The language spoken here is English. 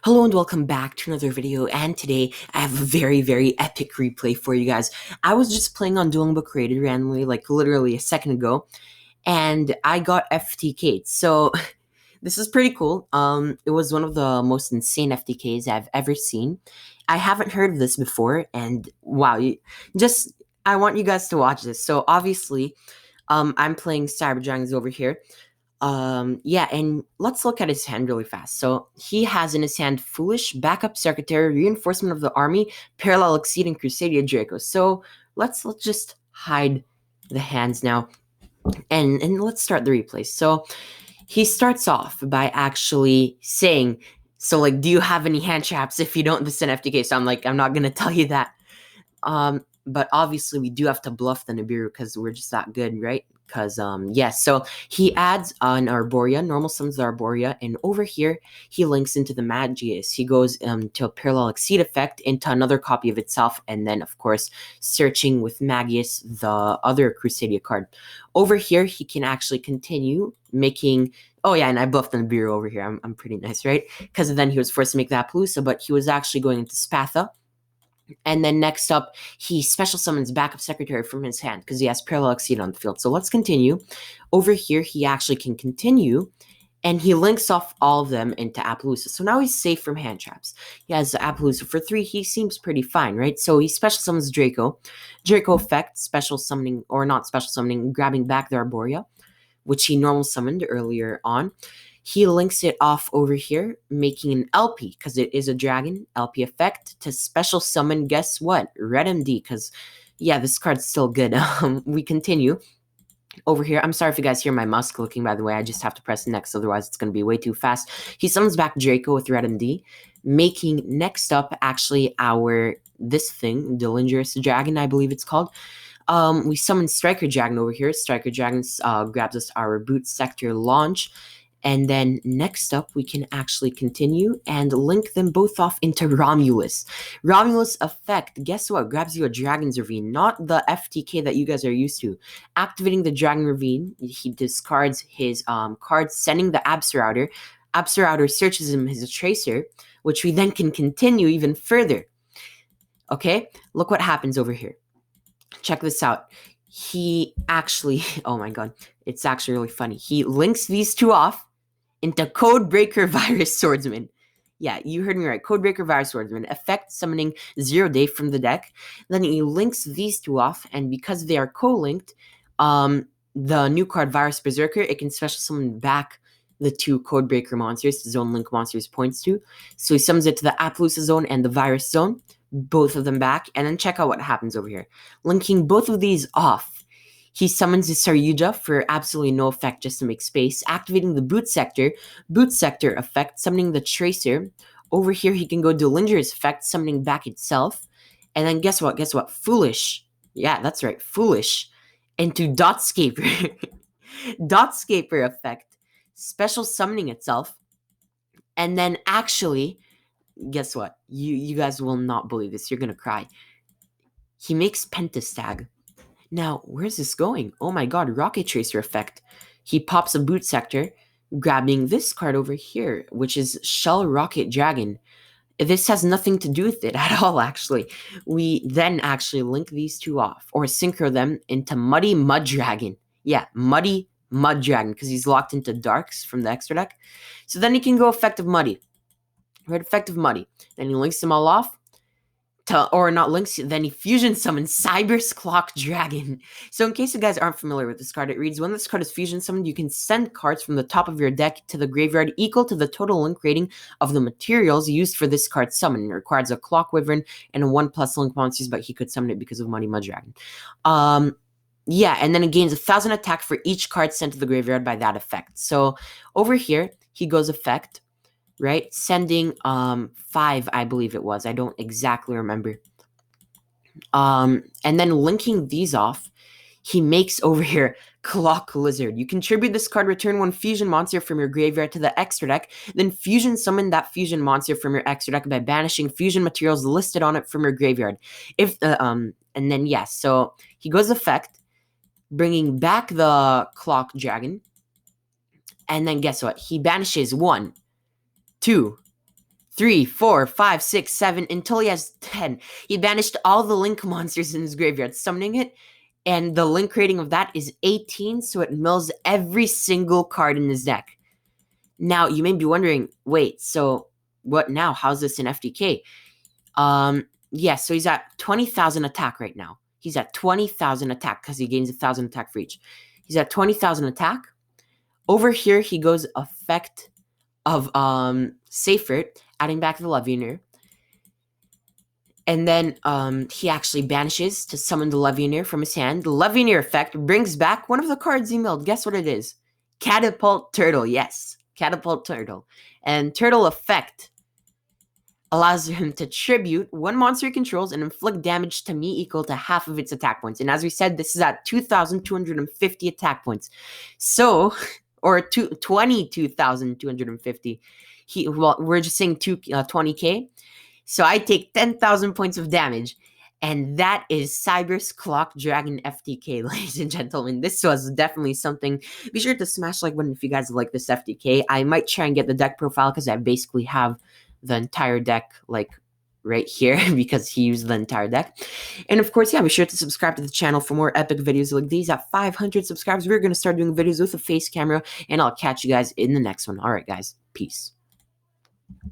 Hello and welcome back to another video, and today I have a very epic replay for you guys. I was just playing on Duelingbook created randomly, like literally a second ago, and I got FTK'd. So this is pretty cool. It was one of the most insane FTKs I've ever seen. I haven't heard of this before, and wow, I want you guys to watch this. So obviously, I'm playing Cyberdragons over here. Yeah, and let's look at his hand really fast. So he has in his hand Foolish, Backup Secretary, Reinforcement of the Army, Parallel Exceeding Crusadia Draco. So let's just hide the hands now, and let's start the replay. So he starts off by actually saying, so like, do you have any hand traps? If you don't, this is an FTK. So I'm not gonna tell you that. But obviously we do have to bluff the Nibiru because we're just that good, right? Because, yes, so he adds an Arborea, normal summons the Arborea, and over here, he links into the Magius. He goes to a Parallel Exceed effect into another copy of itself, and then, of course, searching with Magius, the other Crusadia card. Over here, he can actually continue making... Oh, yeah, and I buffed the Nibiru over here. I'm pretty nice, right? Because then he was forced to make that Appaloosa, but he was actually going into Spatha. And then next up, he special summons Backup Secretary from his hand because he has Parallel Exceed on the field. So let's continue. Over here, he actually can continue, and he links off all of them into Appaloosa. So now he's safe from hand traps. He has Appaloosa for 3. He seems pretty fine, right? So he special summons Draco. Draco effect, special summoning, or not special summoning, grabbing back the Arborea, which he normal summoned earlier on. He links it off over here, making an LP, because it is a dragon, LP effect, to special summon, guess what? Red MD, because, yeah, this card's still good. We continue. Over here, I'm sorry if you guys hear my mouse clicking, by the way, I just have to press next, otherwise it's going to be way too fast. He summons back Draco with Red MD, making next up, actually, this thing, Dillinger's Dragon, I believe it's called. We summon Striker Dragon over here. Striker Dragon grabs us our Boot Sector launch. And then next up, we can actually continue and link them both off into Romulus. Romulus effect, guess what? Grabs you a Dragon's Ravine, not the FTK that you guys are used to. Activating the Dragon Ravine, he discards his card, sending the Absolouter. Absolouter searches him as a Tracer, which we then can continue even further. Okay, look what happens over here. Check this out. He actually, oh my god, it's actually really funny. He links these two off into Codebreaker Virus Swordsman. Yeah, you heard me right. Codebreaker Virus Swordsman. Effect summoning 0 Day from the deck. Then he links these two off, and because they are co-linked, the new card Virus Berserker, it can special summon back the two Codebreaker monsters, Zone Link monsters points to. So he summons it to the Appaloosa Zone and the Virus Zone, both of them back, and then check out what happens over here. Linking both of these off, he summons his Saryuja for absolutely no effect, just to make space, activating the Boot Sector effect, summoning the Tracer. Over here, he can go Dillinger's effect, summoning back itself. And then guess what? Foolish. Yeah, that's right, Foolish. Into Dotscaper. Dotscaper effect, special summoning itself. And then actually, guess what? You guys will not believe this. You're gonna cry. He makes Pentastag. Now, where's this going? Oh my god, Rocket Tracer effect. He pops a Boot Sector, grabbing this card over here, which is Shell Rocket Dragon. This has nothing to do with it at all, actually. We then actually link these two off, or synchro them into Muddy Mud Dragon. Yeah, Muddy Mud Dragon, because he's locked into Darks from the extra deck. So then he can go Effective Muddy. Right, Effective Muddy. Then he links them all off. Then he fusion summons Cyber's Clock Dragon. So in case you guys aren't familiar with this card, it reads, when this card is fusion summoned, you can send cards from the top of your deck to the graveyard equal to the total link rating of the materials used for this card summon. It requires a Clock Wyvern and a 1+ link monsters, but he could summon it because of Muddy Mud Dragon. Yeah, and then it gains 1,000 attack for each card sent to the graveyard by that effect. So over here, he goes effect, right? Sending 5, I believe it was. I don't exactly remember. And then linking these off, he makes over here Clock Lizard. You contribute this card, return 1 fusion monster from your graveyard to the extra deck, then fusion summon that fusion monster from your extra deck by banishing fusion materials listed on it from your graveyard. And then yes, so he goes effect, bringing back the Clock Dragon, and then guess what? He banishes 1, 2, 3, 4, 5, 6, 7, until he has 10. He banished all the Link monsters in his graveyard, summoning it, and the Link rating of that is 18, so it mills every single card in his deck. Now, you may be wondering, wait, so what now? How's this in FTK? Yeah, so he's at 20,000 attack right now. He's at 20,000 attack because he gains 1,000 attack for each. He's at 20,000 attack. Over here, he goes effect of Safer, adding back the Levianeer. And then he actually banishes to summon the Levianeer from his hand. The Levianeer effect brings back one of the cards he milled. Guess what it is? Catapult Turtle, yes. Catapult Turtle. And Turtle effect allows him to tribute one monster he controls and inflict damage to me equal to half of its attack points. And as we said, this is at 2,250 attack points. So, or 22,250. Well, we're just saying 20k. So I take 10,000 points of damage. And that is Cyber's Clock Dragon FTK, ladies and gentlemen. This was definitely something. Be sure to smash like button if you guys like this FTK. I might try and get the deck profile because I basically have the entire deck like right here because he used the entire deck. And of course, yeah, be sure to subscribe to the channel for more epic videos like these. At 500 subscribers, we're going to start doing videos with a face camera, and I'll catch you guys in the next one. All right, guys. Peace.